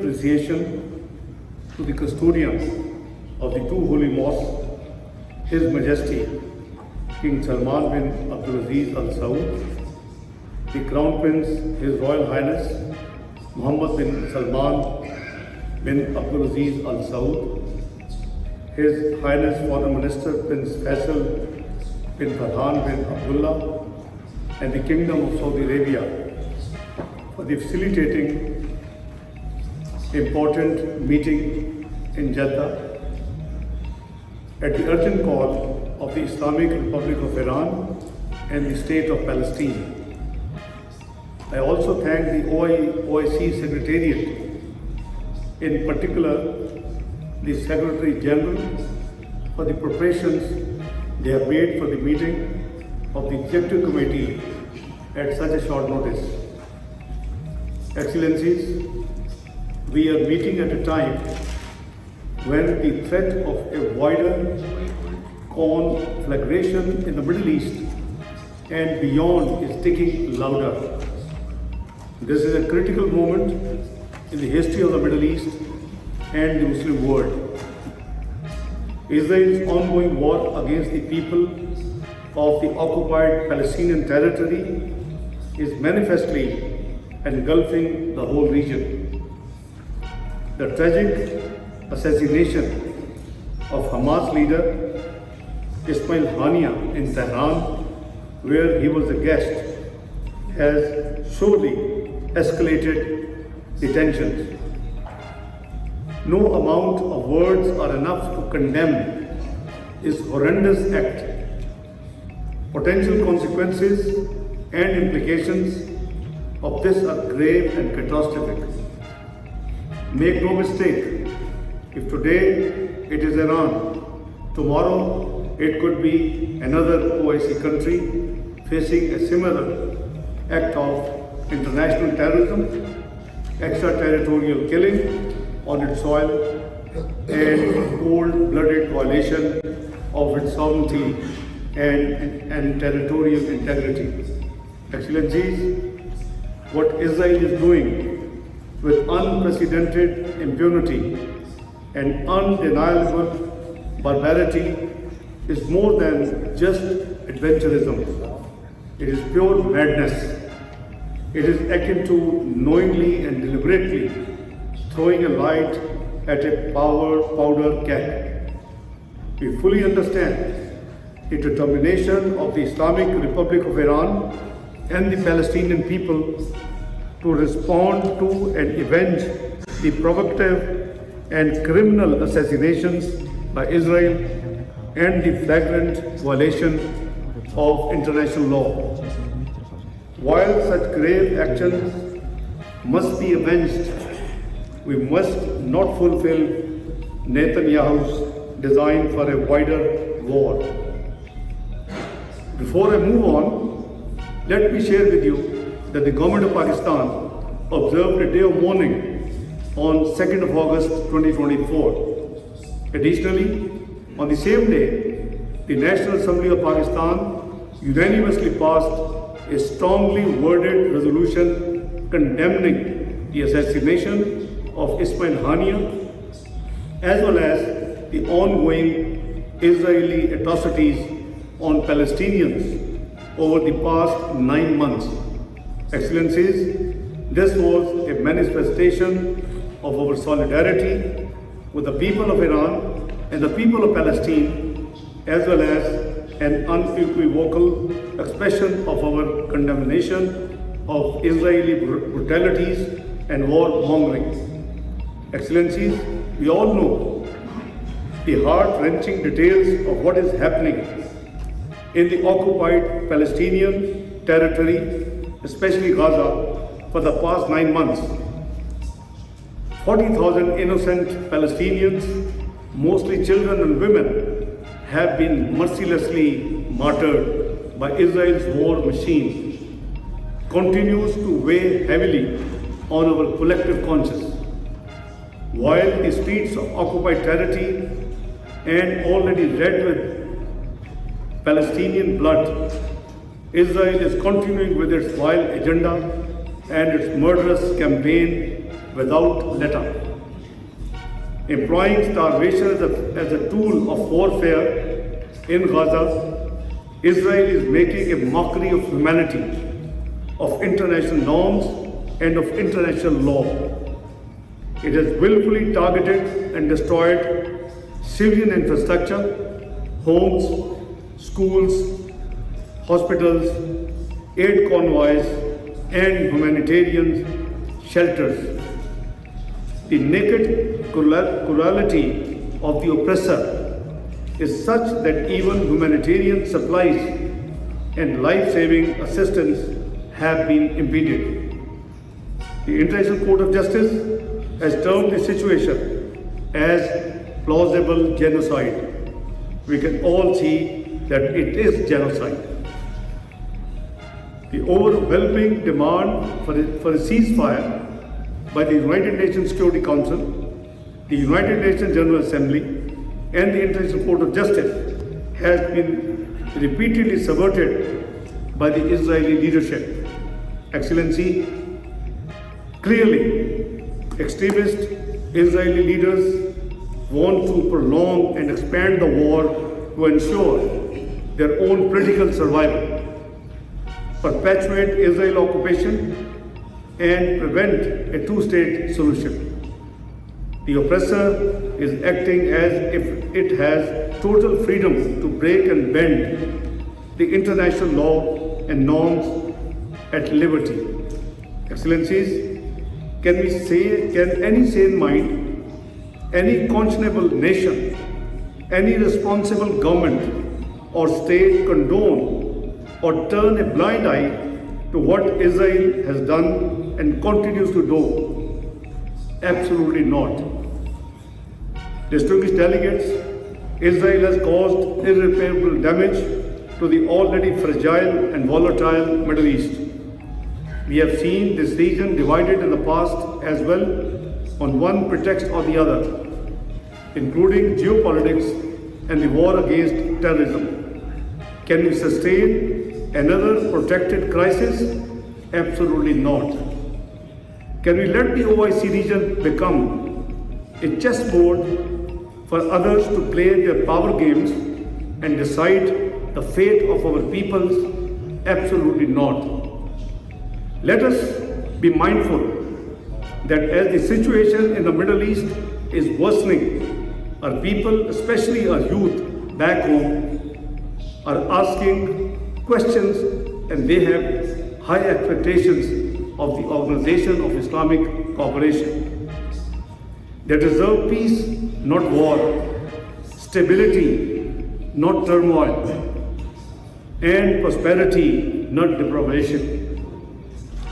appreciation to the custodian of the two holy mosques, His Majesty King Salman bin Abdulaziz Al Saud, the Crown Prince, His Royal Highness Muhammad bin Salman bin Abdulaziz Al Saud, His Highness Foreign Minister Prince Faisal bin Farhan bin Abdullah, and the Kingdom of Saudi Arabia for the facilitating important meeting in Jeddah at the urgent call of the Islamic Republic of Iran and the State of Palestine. I also thank the OIC Secretariat, in particular the Secretary General, for the preparations they have made for the meeting of the Executive Committee at such a short notice. Excellencies, we are meeting at a time when the threat of a wider conflagration in the Middle East and beyond is taking louder. This is a critical moment in the history of the Middle East and the Muslim world. Israel's ongoing war against the people of the occupied Palestinian territory is manifestly engulfing the whole region. The tragic assassination of Hamas leader Ismail Haniyeh in Tehran, where he was a guest, has surely escalated the tensions. No amount of words are enough to condemn this horrendous act. Potential consequences and implications of this are grave and catastrophic. Make no mistake, if today it is Iran, tomorrow it could be another OIC country facing a similar act of international terrorism, extraterritorial killing on its soil, and cold-blooded violation of its sovereignty and territorial integrity. Excellencies, what Israel is doing with unprecedented impunity and undeniable barbarity is more than just adventurism. It is pure madness. It is akin to knowingly and deliberately throwing a light at a powder keg. We fully understand the determination of the Islamic Republic of Iran and the Palestinian people to respond to and avenge the provocative and criminal assassinations by Israel and the flagrant violation of international law. While such grave actions must be avenged, we must not fulfill Netanyahu's design for a wider war. Before I move on, let me share with you that the government of Pakistan observed a day of mourning on 2nd of August 2024. Additionally, on the same day, the National Assembly of Pakistan unanimously passed a strongly worded resolution condemning the assassination of Ismail Haniyeh, as well as the ongoing Israeli atrocities on Palestinians over the past 9 months. Excellencies, this was a manifestation of our solidarity with the people of Iran and the people of Palestine, as well as an unequivocal expression of our condemnation of Israeli brutalities and warmongering. Excellencies, we all know the heart-wrenching details of what is happening in the occupied Palestinian territory, especially Gaza, for the past 9 months. 40,000 innocent Palestinians, mostly children and women, have been mercilessly martyred by Israel's war machine, continues to weigh heavily on our collective conscience. While the streets of occupied territory and already red with Palestinian blood, Israel is continuing with its vile agenda and its murderous campaign without letup. Employing starvation as a tool of warfare in Gaza, Israel is making a mockery of humanity, of international norms and of international law. It has willfully targeted and destroyed civilian infrastructure, homes, schools, hospitals, aid convoys, and humanitarian shelters. The naked cruelty of the oppressor is such that even humanitarian supplies and life-saving assistance have been impeded. The International Court of Justice has termed the situation as plausible genocide. We can all see that it is genocide. The overwhelming demand for a ceasefire by the United Nations Security Council, the United Nations General Assembly, and the International Court of Justice has been repeatedly subverted by the Israeli leadership. Excellency, clearly, extremist Israeli leaders want to prolong and expand the war to ensure their own political survival, perpetuate Israel occupation, and prevent a two-state solution. The oppressor is acting as if it has total freedom to break and bend the international law and norms at liberty. Excellencies, can any sane mind, any conscionable nation, any responsible government or state condone or turn a blind eye to what Israel has done and continues to do? Absolutely not. Distinguished delegates, Israel has caused irreparable damage to the already fragile and volatile Middle East. We have seen this region divided in the past as well on one pretext or the other, including geopolitics and the war against terrorism. Can we sustain another protracted crisis? Absolutely not. Can we let the OIC region become a chessboard for others to play their power games and decide the fate of our peoples? Absolutely not. Let us be mindful that as the situation in the Middle East is worsening, our people, especially our youth back home, are asking questions and they have high expectations of the Organization of Islamic Cooperation. They deserve peace, not war, stability, not turmoil, and prosperity, not deprivation.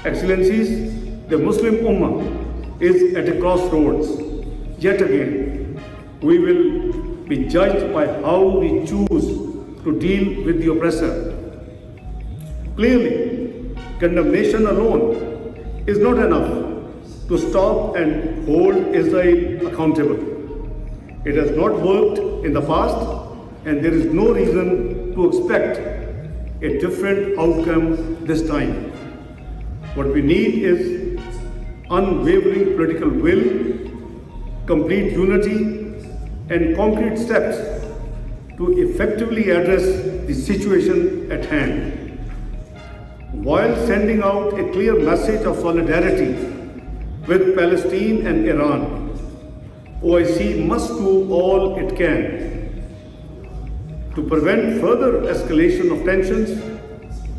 Excellencies, the Muslim Ummah is at a crossroads. Yet again, we will be judged by how we choose to deal with the oppressor. Clearly, condemnation alone is not enough to stop and hold Israel accountable. It has not worked in the past, and there is no reason to expect a different outcome this time. What we need is unwavering political will, complete unity, and concrete steps to effectively address the situation at hand. While sending out a clear message of solidarity with Palestine and Iran, OIC must do all it can to prevent further escalation of tensions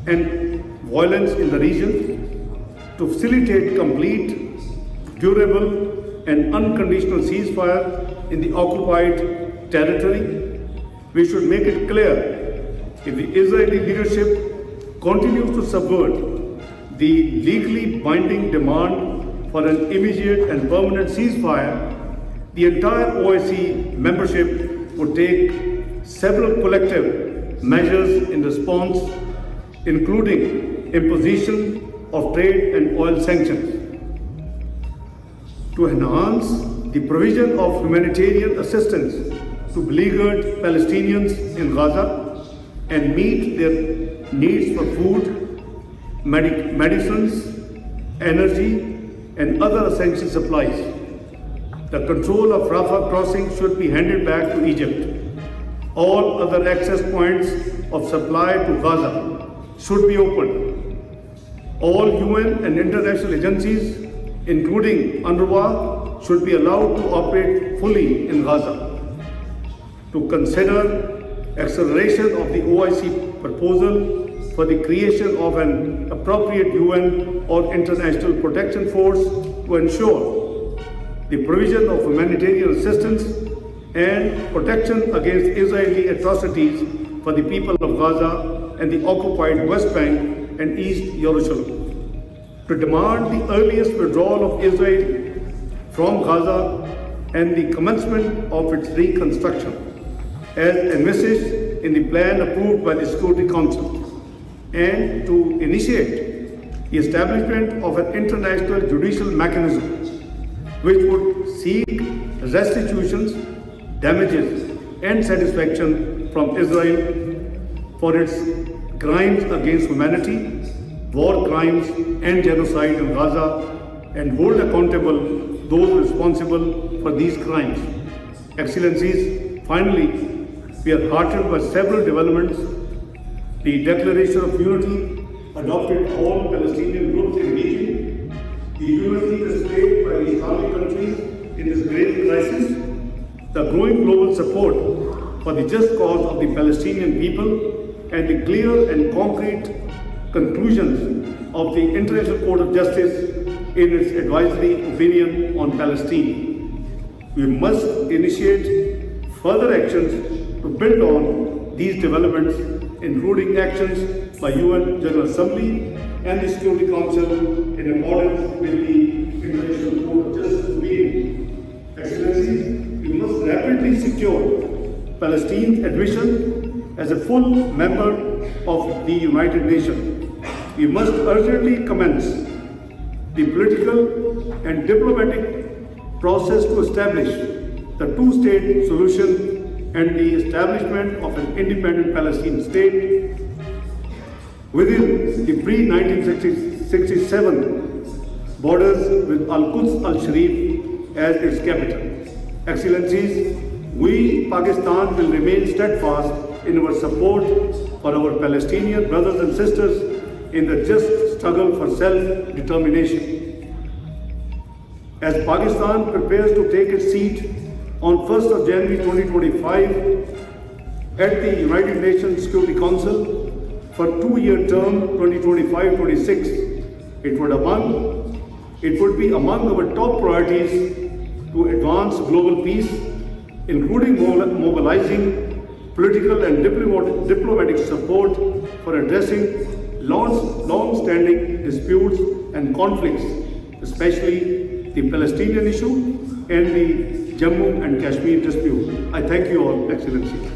and violence in the region, to facilitate complete, durable, and unconditional ceasefire in the occupied territory. We should make it clear, if the Israeli leadership continues to subvert the legally binding demand for an immediate and permanent ceasefire, the entire OIC membership would take several collective measures in response, including imposition of trade and oil sanctions. To enhance the provision of humanitarian assistance to beleaguered Palestinians in Gaza and meet their needs for food, medicines, energy, and other essential supplies. The control of Rafah crossing should be handed back to Egypt. All other access points of supply to Gaza should be opened. All UN and international agencies, including UNRWA, should be allowed to operate fully in Gaza. To consider acceleration of the OIC proposal for the creation of an appropriate UN or international protection force to ensure the provision of humanitarian assistance and protection against Israeli atrocities for the people of Gaza and the occupied West Bank and East Jerusalem. To demand the earliest withdrawal of Israel from Gaza and the commencement of its reconstruction, as envisaged in the plan approved by the Security Council, and to initiate the establishment of an international judicial mechanism which would seek restitutions, damages, and satisfaction from Israel for its crimes against humanity, war crimes, and genocide in Gaza, and hold accountable those responsible for these crimes. Excellencies, finally, we are heartened by several developments. The Declaration of Unity adopted all Palestinian groups in the region. The unity displayed by the Islamic countries in this great crisis, the growing global support for the just cause of the Palestinian people, and the clear and concrete conclusions of the International Court of Justice in its advisory opinion on Palestine. We must initiate further actions to build on these developments, including actions by UN General Assembly and the Security Council in accordance with the International Court of Justice opinion. Excellencies, we must rapidly secure Palestine's admission as a full member of the United Nations. We must urgently commence the political and diplomatic process to establish the two-state solution and the establishment of an independent Palestinian state within the pre-1967 borders with Al-Quds al-Sharif as its capital. Excellencies, we, Pakistan, will remain steadfast in our support for our Palestinian brothers and sisters in the just struggle for self-determination. As Pakistan prepares to take its seat on 1st of January 2025 at the United Nations Security Council for two-year term 2025-26, it would be among our top priorities to advance global peace, including mobilizing political and diplomatic support for addressing long-standing disputes and conflicts, especially the Palestinian issue and the Jammu and Kashmir dispute. I thank you all, Excellencies.